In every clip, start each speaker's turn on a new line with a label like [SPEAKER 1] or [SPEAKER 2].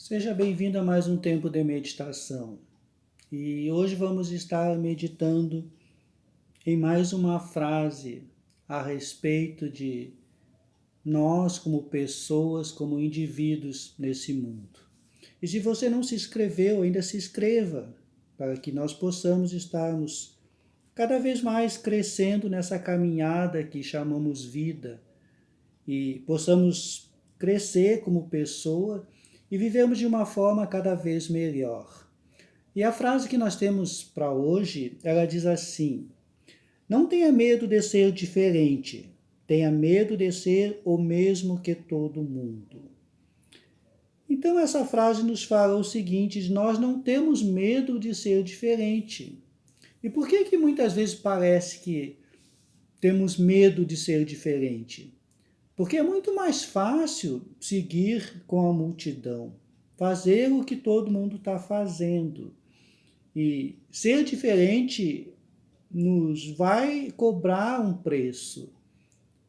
[SPEAKER 1] Seja bem-vindo a mais um tempo de meditação. E hoje vamos estar meditando em mais uma frase a respeito de nós como pessoas, como indivíduos nesse mundo. E se você não se inscreveu, ainda se inscreva, para que nós possamos estarmos cada vez mais crescendo nessa caminhada que chamamos vida e possamos crescer como pessoa e vivemos de uma forma cada vez melhor. E a frase que nós temos para hoje, ela diz assim: não tenha medo de ser diferente, tenha medo de ser o mesmo que todo mundo. Então essa frase nos fala o seguinte: nós não temos medo de ser diferente. E por que que muitas vezes parece que temos medo de ser diferente? Porque é muito mais fácil seguir com a multidão, fazer o que todo mundo está fazendo. E ser diferente nos vai cobrar um preço.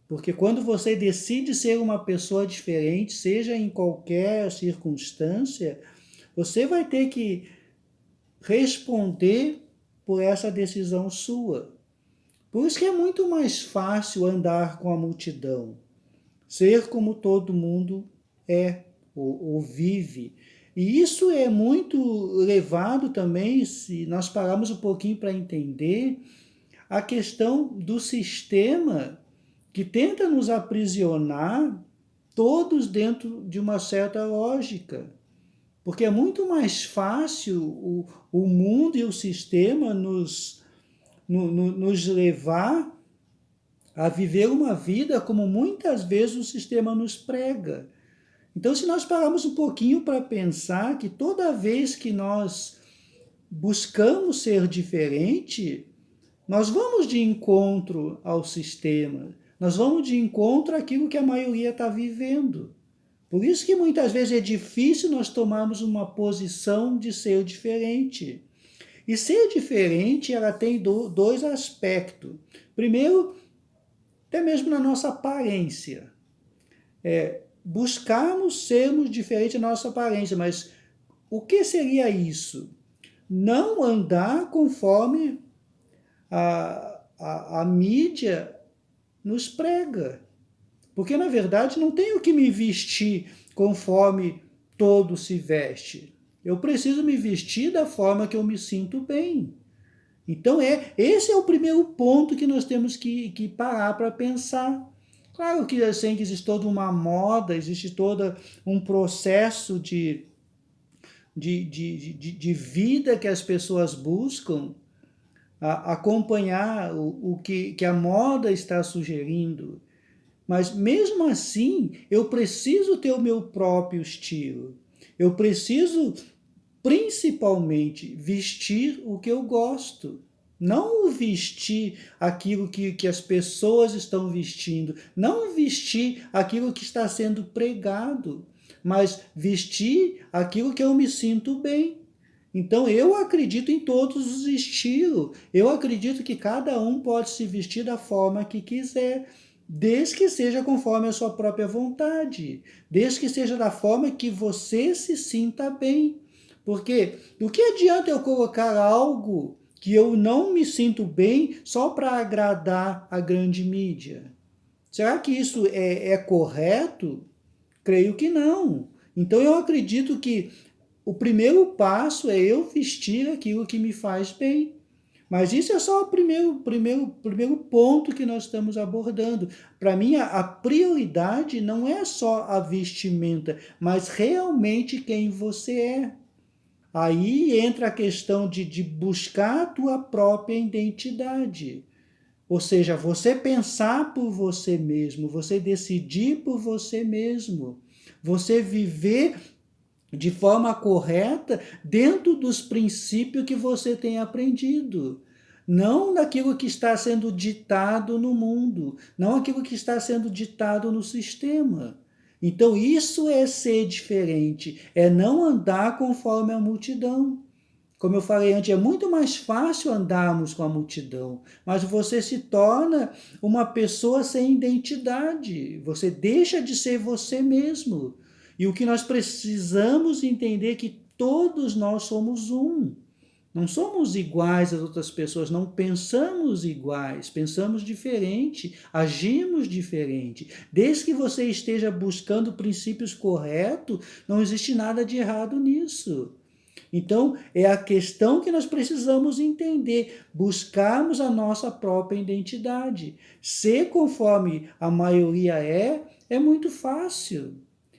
[SPEAKER 1] Porque quando você decide ser uma pessoa diferente, seja em qualquer circunstância, você vai ter que responder por essa decisão sua. Por isso que é muito mais fácil andar com a multidão, ser como todo mundo é ou vive. E isso é muito levado também, se nós pararmos um pouquinho para entender, a questão do sistema que tenta nos aprisionar todos dentro de uma certa lógica. Porque é muito mais fácil o mundo e o sistema nos levar a viver uma vida como muitas vezes o sistema nos prega. Então, se nós pararmos um pouquinho para pensar que toda vez que nós buscamos ser diferente, nós vamos de encontro ao sistema, nós vamos de encontro àquilo que a maioria está vivendo. Por isso que muitas vezes é difícil nós tomarmos uma posição de ser diferente. E ser diferente, ela tem dois aspectos. Primeiro, até mesmo na nossa aparência. Buscarmos sermos diferentes da nossa aparência, mas o que seria isso? Não andar conforme a mídia nos prega. Porque, na verdade, não tenho que me vestir conforme todo se veste. Eu preciso me vestir da forma que eu me sinto bem. Então, esse é o primeiro ponto que nós temos que parar para pensar. Claro que assim, existe toda uma moda, existe todo um processo de vida que as pessoas buscam acompanhar o que a moda está sugerindo. Mas mesmo assim, eu preciso ter o meu próprio estilo. Eu preciso, principalmente, vestir o que eu gosto. Não vestir aquilo que as pessoas estão vestindo. Não vestir aquilo que está sendo pregado. Mas vestir aquilo que eu me sinto bem. Então eu acredito em todos os estilos. Eu acredito que cada um pode se vestir da forma que quiser, desde que seja conforme a sua própria vontade, desde que seja da forma que você se sinta bem. Porque do que adianta eu colocar algo que eu não me sinto bem só para agradar a grande mídia? Será que isso é correto? Creio que não. Então eu acredito que o primeiro passo é eu vestir aquilo que me faz bem. Mas isso é só o primeiro ponto que nós estamos abordando. Para mim, a prioridade não é só a vestimenta, mas realmente quem você é. Aí entra a questão de buscar a tua própria identidade. Ou seja, você pensar por você mesmo, você decidir por você mesmo, você viver de forma correta dentro dos princípios que você tem aprendido. Não daquilo que está sendo ditado no mundo, não aquilo que está sendo ditado no sistema. Então, isso é ser diferente, é não andar conforme a multidão. Como eu falei antes, é muito mais fácil andarmos com a multidão, mas você se torna uma pessoa sem identidade, você deixa de ser você mesmo. E o que nós precisamos entender é que todos nós somos um. Não somos iguais às outras pessoas, não pensamos iguais, pensamos diferente, agimos diferente. Desde que você esteja buscando princípios corretos, não existe nada de errado nisso. Então, é a questão que nós precisamos entender, buscarmos a nossa própria identidade. Ser conforme a maioria é muito fácil.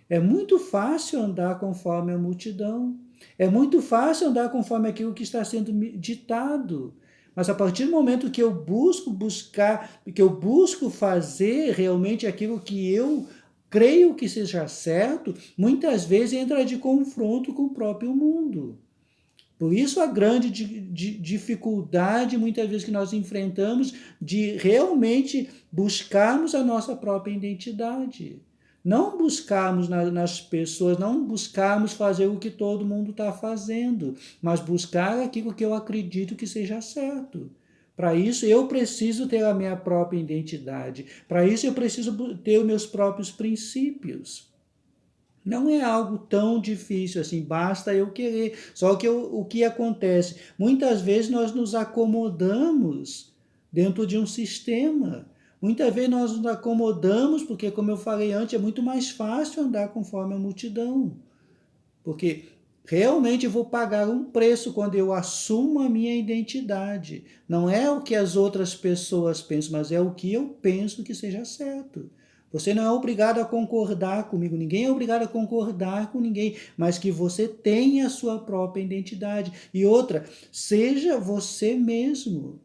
[SPEAKER 1] É muito fácil andar conforme a multidão. É muito fácil andar conforme aquilo que está sendo ditado. Mas a partir do momento que eu busco fazer realmente aquilo que eu creio que seja certo, muitas vezes entra de confronto com o próprio mundo. Por isso a grande dificuldade, muitas vezes, que nós enfrentamos de realmente buscarmos a nossa própria identidade. Não buscarmos nas pessoas, não buscarmos fazer o que todo mundo está fazendo, mas buscar aquilo que eu acredito que seja certo. Para isso eu preciso ter a minha própria identidade. Para isso eu preciso ter os meus próprios princípios. Não é algo tão difícil assim, basta eu querer. Só que o que acontece? Muitas vezes nós nos acomodamos dentro de um sistema. Muitas vezes nós nos acomodamos porque, como eu falei antes, é muito mais fácil andar conforme a multidão. Porque realmente eu vou pagar um preço quando eu assumo a minha identidade. Não é o que as outras pessoas pensam, mas é o que eu penso que seja certo. Você não é obrigado a concordar comigo, ninguém é obrigado a concordar com ninguém, mas que você tenha a sua própria identidade. E outra, seja você mesmo.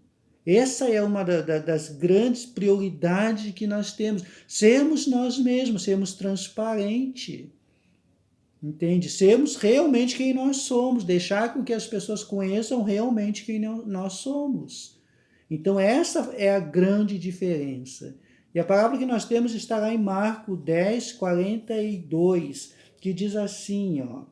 [SPEAKER 1] Essa é uma das grandes prioridades que nós temos. Sermos nós mesmos, sermos transparentes. Entende? Sermos realmente quem nós somos, deixar com que as pessoas conheçam realmente quem nós somos. Então, essa é a grande diferença. E a palavra que nós temos está lá em Marcos 10, 42, que diz assim, ó.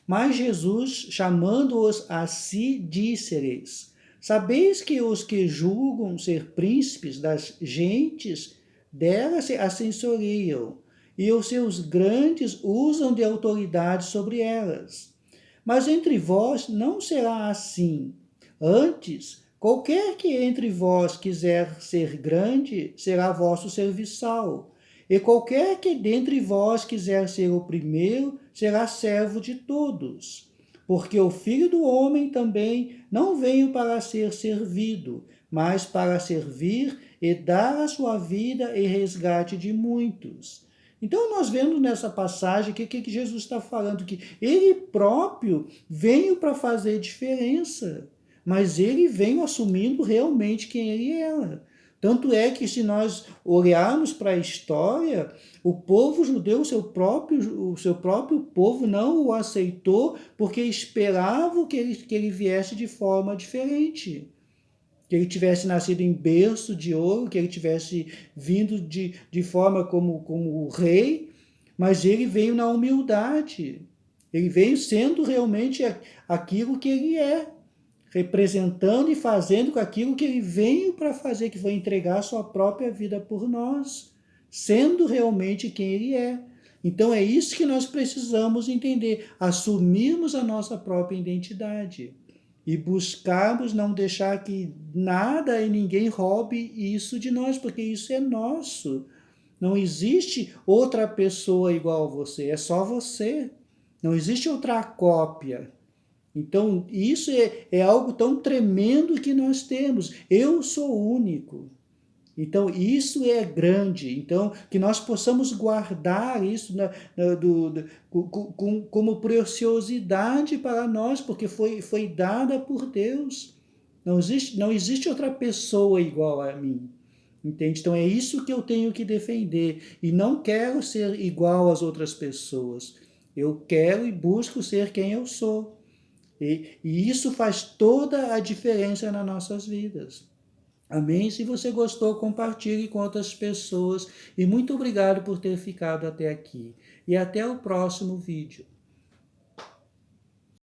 [SPEAKER 1] Mas Jesus, chamando-os a si, disse-lhes: sabeis que os que julgam ser príncipes das gentes delas se assessoriam, e os seus grandes usam de autoridade sobre elas. Mas entre vós não será assim. Antes, qualquer que entre vós quiser ser grande, será vosso serviçal. E qualquer que dentre vós quiser ser o primeiro, será servo de todos. Porque o Filho do Homem também não veio para ser servido, mas para servir e dar a sua vida em resgate de muitos. Então, nós vemos nessa passagem que Jesus está falando, que ele próprio veio para fazer diferença, mas ele veio assumindo realmente quem ele era. Tanto é que, se nós olharmos para a história, o povo judeu, o seu próprio povo, não o aceitou porque esperava que ele viesse de forma diferente. Que ele tivesse nascido em berço de ouro, que ele tivesse vindo de forma como o rei, mas ele veio na humildade. Ele veio sendo realmente aquilo que ele é, representando e fazendo com aquilo que ele veio para fazer, que foi entregar a sua própria vida por nós, sendo realmente quem ele é. Então é isso que nós precisamos entender, assumirmos a nossa própria identidade e buscarmos não deixar que nada e ninguém roube isso de nós, porque isso é nosso. Não existe outra pessoa igual a você, é só você. Não existe outra cópia. Então, isso é algo tão tremendo que nós temos. Eu sou único. Então, isso é grande. Então, que nós possamos guardar isso como preciosidade para nós, porque foi dada por Deus. Não existe outra pessoa igual a mim. Entende? Então, é isso que eu tenho que defender. E não quero ser igual às outras pessoas. Eu quero e busco ser quem eu sou. E isso faz toda a diferença nas nossas vidas. Amém? Se você gostou, compartilhe com outras pessoas. E muito obrigado por ter ficado até aqui. E até o próximo vídeo.